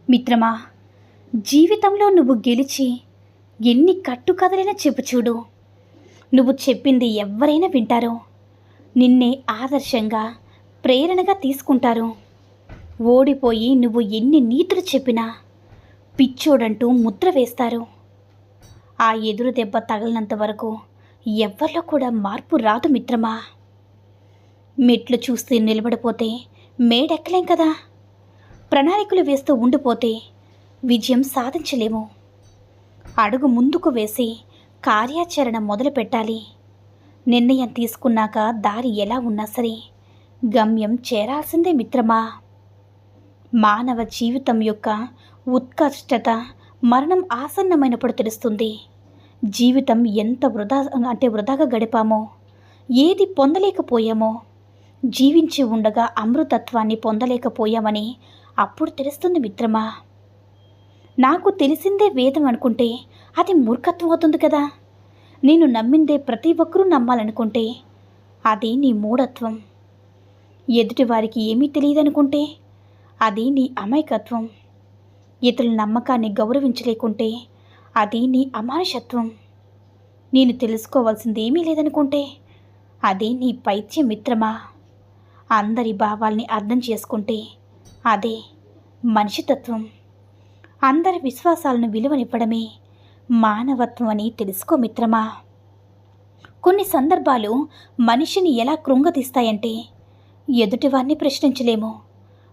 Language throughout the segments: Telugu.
మిత్రమా, జీవితంలో నువ్వు గెలిచి ఎన్ని కట్టుకథలైనా చెప్పు చూడు. నువ్వు చెప్పింది ఎవరైనా వింటారో, నిన్నే ఆదర్శంగా ప్రేరణగా తీసుకుంటారు. ఓడిపోయి నువ్వు ఎన్ని నీతులు చెప్పినా పిచ్చోడంటూ ముద్ర వేస్తారు. ఆ ఎదురు దెబ్బ తగలనంత వరకు ఎవ్వరిలో కూడా మార్పు రాదు మిత్రమా. మెట్లు చూస్తే నిలబడిపోతే మేడెక్కలేం కదా. ప్రణాళికలు వేస్తూ ఉండిపోతే విజయం సాధించలేము. అడుగు ముందుకు వేసి కార్యాచరణ మొదలు పెట్టాలి. నిర్ణయం తీసుకున్నాక దారి ఎలా ఉన్నా సరే గమ్యం చేరాల్సిందే మిత్రమా. మానవ జీవితం యొక్క ఉత్కృష్టత మరణం ఆసన్నమైనప్పుడు తెలుస్తుంది. జీవితం ఎంత వృధాగా గడిపామో, ఏది పొందలేకపోయామో, జీవించి ఉండగా అమృతత్వాన్ని పొందలేకపోయామని అప్పుడు తెలుస్తుంది మిత్రమా. నాకు తెలిసిందే వేదం అనుకుంటే అది మూర్ఖత్వం అవుతుంది కదా. నేను నమ్మిందే ప్రతి ఒక్కరూ నమ్మాలనుకుంటే అది నీ మూఢత్వం. ఎదుటివారికి ఏమీ తెలియదనుకుంటే అది నీ అమాయకత్వం. ఇతరుల నమ్మకాన్ని గౌరవించలేకుంటే అది నీ అమానుషత్వం. నేను తెలుసుకోవాల్సింది ఏమీ లేదనుకుంటే అది నీ పైత్యం మిత్రమా. అందరి భావాల్ని అర్థం చేసుకుంటే అదే మనిషితత్వం. అందరి విశ్వాసాలను విలువనివ్వడమే మానవత్వం అని తెలుసుకో మిత్రమా. కొన్ని సందర్భాలు మనిషిని ఎలా కృంగతీస్తాయంటే ఎదుటివారిని ప్రశ్నించలేము,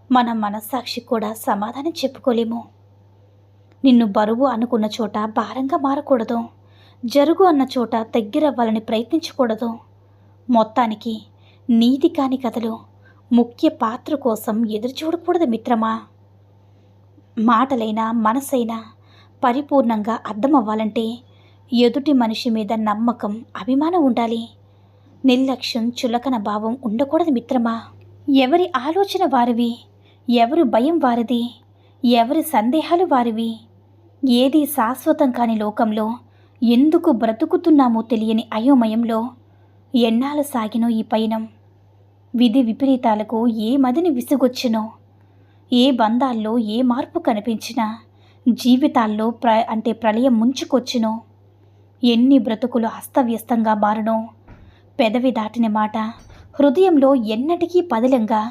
మన మనస్సాక్షి కూడా సమాధానం చెప్పుకోలేము. నిన్ను బరువు అనుకున్న చోట భారంగా మారకూడదు, జరుగు అన్న చోట దగ్గరవ్వాలని ప్రయత్నించకూడదు. మొత్తానికి నీతి కాని కథలు ముఖ్య పాత్ర కోసం ఎదురు చూడకూడదు మిత్రమా. మాటలైనా మనసైనా పరిపూర్ణంగా అర్థమవ్వాలంటే ఎదుటి మనిషి మీద నమ్మకం, అభిమానం ఉండాలి. నిర్లక్ష్యం, చులకన భావం ఉండకూడదు మిత్రమా. ఎవరి ఆలోచన వారివి, ఎవరి భయం వారిది, ఎవరి సందేహాలు వారివి. ఏది శాశ్వతం కాని లోకంలో ఎందుకు బ్రతుకుతున్నామో తెలియని అయోమయంలో ఎన్నాళ్ళు సాగినో ఈ పయనం. విధి విపరీతాలకు ఏ మదిని విసుగొచ్చినో, ఏ బంధాల్లో ఏ మార్పు కనిపించినా, జీవితాల్లో ప్రళయం ముంచుకొచ్చినో, ఎన్ని బ్రతుకులు అస్తవ్యస్తంగా మారునో, పెదవి దాటిన మాట హృదయంలో ఎన్నటికీ పదిలంగా,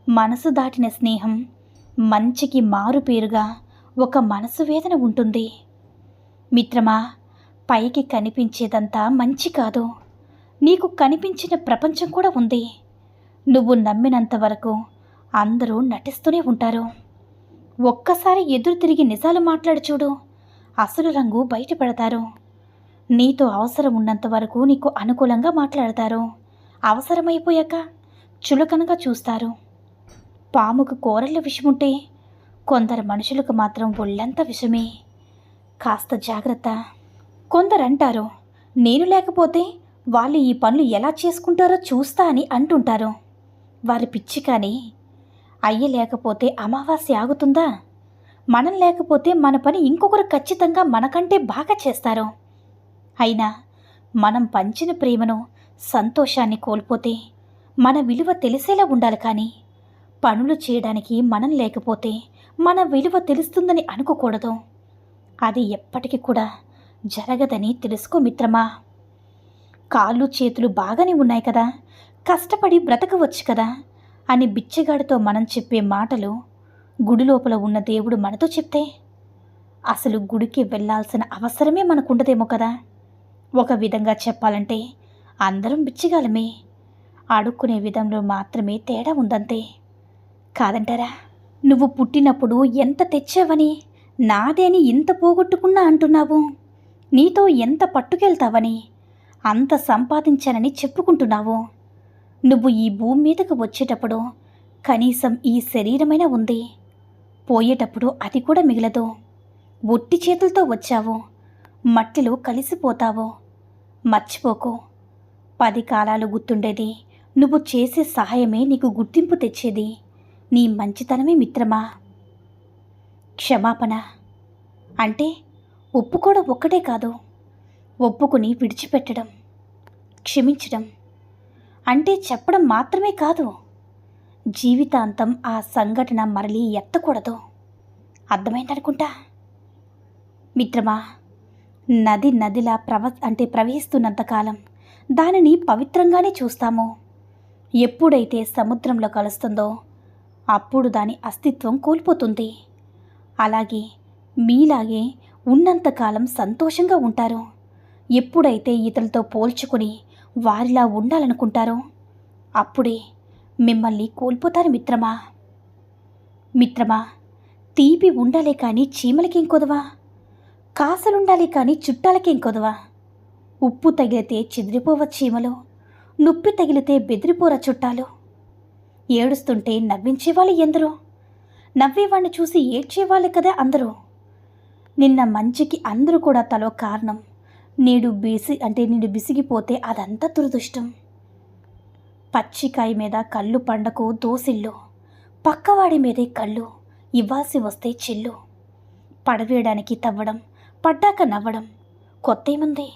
మనసు దాటిన స్నేహం మంచికి మారుపేరుగా ఒక మనసు వేదన ఉంటుంది. మిత్రమా, పైకి కనిపించేదంతా మంచి కాదు. నీకు కనిపించిన ప్రపంచం కూడా ఉంది. నువ్వు నమ్మినంత వరకు అందరూ నటిస్తూనే ఉంటారు. ఒక్కసారి ఎదురు తిరిగి నిజాలు మాట్లాడి చూడు, అసలు రంగు బయటపడతారు. నీతో అవసరం ఉన్నంత వరకు నీకు అనుకూలంగా మాట్లాడతారు. అవసరమైపోయాక చులకనగా చూస్తారు. పాముకు కూరల్లో విషముంటే కొందరు మనుషులకు మాత్రం ఒళ్ళంతా విషమే. కాస్త జాగ్రత్త. కొందరంటారు, నేను లేకపోతే వాళ్ళు ఈ పనులు ఎలా చేసుకుంటారో చూస్తా అని అంటుంటారు. వారి పిచ్చి. కానీ అయ్య లేకపోతే అమావాస్య ఆగుతుందా? మనం లేకపోతే మన పని ఇంకొకరు ఖచ్చితంగా మనకంటే బాగా చేస్తారు. అయినా మనం పంచిన ప్రేమను, సంతోషాన్ని కోల్పోతే మన విలువ తెలిసేలా ఉండాలి. కానీ పనులు చేయడానికి మనం లేకపోతే మన విలువ తెలుస్తుందని అనుకోకూడదు. అది ఎప్పటికీ కూడా జరగదని తెలుసుకో మిత్రమా. కాళ్ళు చేతులు బాగానే ఉన్నాయి కదా, కష్టపడి బ్రతకవచ్చు కదా అని బిచ్చగాడితో మనం చెప్పే మాటలు గుడి లోపల ఉన్న దేవుడు మనతో చెప్తే అసలు గుడికి వెళ్ళాల్సిన అవసరమే మనకుండదేమో కదా. ఒక విధంగా చెప్పాలంటే అందరం బిచ్చగాలమే. అడుక్కునే విధంలో మాత్రమే తేడా ఉందంతే. కాదంటారా? నువ్వు పుట్టినప్పుడు ఎంత తెచ్చావని, నాదే అని ఇంత పోగొట్టుకున్నా అంటున్నావు. నీతో ఎంత పట్టుకెళ్తావని, అంత సంపాదించానని చెప్పుకుంటున్నావు. నువ్వు ఈ భూమి మీదకు వచ్చేటప్పుడు కనీసం ఈ శరీరమైనా ఉంది. పోయేటప్పుడు అది కూడా మిగలదు. ఒట్టి చేతులతో వచ్చావు, మట్టిలో కలిసిపోతావు. మర్చిపోకు. 10 కాలాలు గుర్తుండేది నువ్వు చేసే సహాయమే నీకు గుర్తింపు తెచ్చేది. నీ మంచితనమే మిత్రమా. క్షమాపణ అంటే ఒప్పుకోవడం ఒక్కటే కాదు, ఒప్పుకుని విడిచిపెట్టడం. క్షమించడం అంటే చెప్పడం మాత్రమే కాదు, జీవితాంతం ఆ సంఘటన మరలి ఎత్తకూడదు. అర్థమైందనుకుంటా. మిత్రమా, నది నదిలా ప్రవహిస్తున్నంతకాలం దానిని పవిత్రంగానే చూస్తాము. ఎప్పుడైతే సముద్రంలో కలుస్తుందో అప్పుడు దాని అస్తిత్వం కోల్పోతుంది. అలాగే మీలాగే ఉన్నంతకాలం సంతోషంగా ఉంటారు. ఎప్పుడైతే ఇతరులతో పోల్చుకుని వారిలా ఉండాలనుకుంటారో అప్పుడే మిమ్మల్ని కోల్పోతారు మిత్రమా. మిత్రమా, తీపి ఉండాలే కానీ చీమలకేం కొదవా, కాసలుండాలి కానీ చుట్టాలకేం కొదవా. ఉప్పు తగిలితే చెదిరిపోవ చీమలు, నొప్పి తగిలితే బెదిరిపోర చుట్టాలు. ఏడుస్తుంటే నవ్వించేవాళ్ళు ఎందరో, నవ్వేవాడిని చూసి ఏడ్చేవాళ్ళు కదా అందరూ. నిన్న మంచికి అందరూ కూడా తలో కారణం. నేడు బిసిగిపోతే అదంతా దురదృష్టం. పచ్చికాయ మీద కళ్ళు పండకు దోసిల్లు, పక్కవాడి మీదే కళ్ళు ఇవ్వాల్సి వస్తే చెల్లు. పడవేయడానికి తవ్వడం, పడ్డాక నవ్వడం కొత్తేముంది.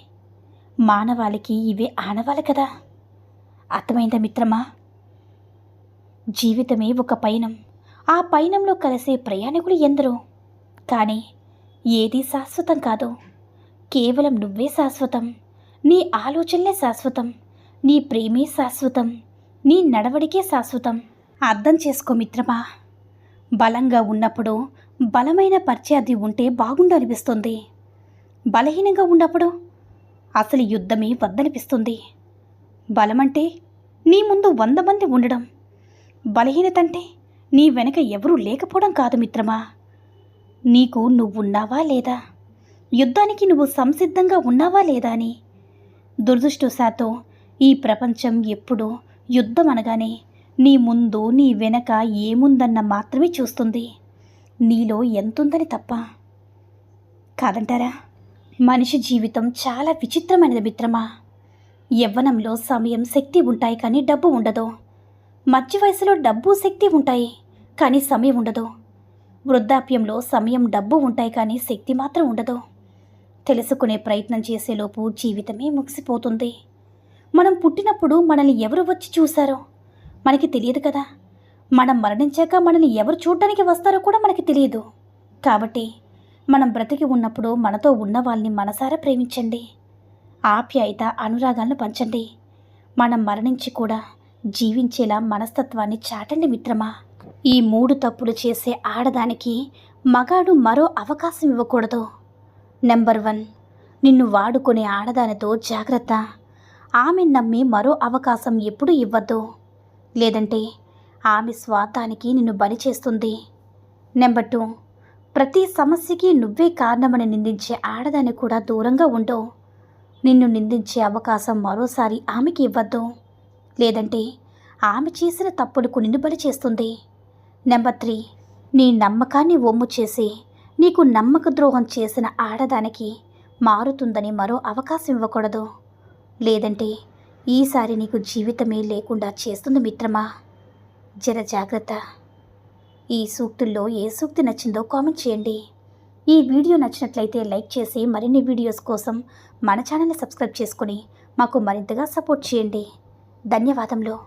మానవాళికి ఇవే ఆనవాళ్ళు కదా. అర్థమైందా మిత్రమా? జీవితమే ఒక పయనం. ఆ పయనంలో కలిసే ప్రయాణికులు ఎందరో. కానీ ఏదీ శాశ్వతం కాదు. కేవలం నువ్వే శాశ్వతం. నీ ఆలోచనలే శాశ్వతం. నీ ప్రేమే శాశ్వతం. నీ నడవడికే శాశ్వతం. అర్థం చేసుకో మిత్రమా. బలంగా ఉన్నప్పుడు బలమైన ప్రత్యర్థి ఉంటే బాగుండు అనిపిస్తుంది. బలహీనంగా ఉన్నప్పుడు అసలు యుద్ధమే వద్దనిపిస్తుంది. బలమంటే నీ ముందు 100 మంది ఉండడం, బలహీనత అంటే నీ వెనక ఎవరూ లేకపోవడం కాదు మిత్రమా. నీకు నువ్వున్నావా లేదా, యుద్ధానికి నువ్వు సంసిద్ధంగా ఉన్నావా లేదా అని. దురదృష్టవశాత్తు ఈ ప్రపంచం ఎప్పుడూ యుద్ధం అనగానే నీ ముందు నీ వెనక ఏముందన్న మాత్రమే చూస్తుంది, నీలో ఎంతుందని తప్ప. కాదంటారా? మనిషి జీవితం చాలా విచిత్రమైనది మిత్రమా. యవ్వనంలో సమయం, శక్తి ఉంటాయి కానీ డబ్బు ఉండదు. మధ్య వయసులో డబ్బు, శక్తి ఉంటాయి కానీ సమయం ఉండదు. వృద్ధాప్యంలో సమయం, డబ్బు ఉంటాయి కానీ శక్తి మాత్రం ఉండదు. తెలుసుకునే ప్రయత్నం చేసేలోపు జీవితమే ముగిసిపోతుంది. మనం పుట్టినప్పుడు మనల్ని ఎవరు వచ్చి చూశారో మనకి తెలియదు కదా. మనం మరణించాక మనల్ని ఎవరు చూడడానికి వస్తారో కూడా మనకి తెలియదు. కాబట్టి మనం బ్రతికి ఉన్నప్పుడు మనతో ఉన్న వాళ్ళని మనసారా ప్రేమించండి. ఆప్యాయత, అనురాగాలను పంచండి. మనం మరణించి కూడా జీవించేలా మనస్తత్వాన్ని చాటండి మిత్రమా. ఈ 3 తప్పులు చేసే ఆడదానికి మగాడు మరో అవకాశం ఇవ్వకూడదు. నెంబర్ 1, నిన్ను వాడుకునే ఆడదానితో జాగ్రత్త. ఆమె నమ్మి మరో అవకాశం ఎప్పుడూ ఇవ్వద్దు. లేదంటే ఆమె స్వార్థానికి నిన్ను బలి చేస్తుంది. నెంబర్ 2, ప్రతి సమస్యకి నువ్వే కారణమని నిందించే ఆడదాన్ని కూడా దూరంగా ఉండు. నిన్ను నిందించే అవకాశం మరోసారి ఆమెకి ఇవ్వద్దు. లేదంటే ఆమె చేసిన తప్పులకు నిన్ను బలి చేస్తుంది. నెంబర్ 3, నీ నమ్మకాన్ని ఒమ్ము చేసి నీకు నమ్మక ద్రోహం చేసిన ఆడదానికి మారుతుందని మరో అవకాశం ఇవ్వకూడదు. లేదంటే ఈసారి నీకు జీవితమే లేకుండా చేస్తుంది మిత్రమా. జర జాగ్రత్త. ఈ సూక్తుల్లో ఏ సూక్తి నచ్చిందో కామెంట్ చేయండి. ఈ వీడియో నచ్చినట్లయితే లైక్ చేసి మరిన్ని వీడియోస్ కోసం మన ఛానల్ని సబ్స్క్రైబ్ చేసుకుని మాకు మరింతగా సపోర్ట్ చేయండి. ధన్యవాదములు.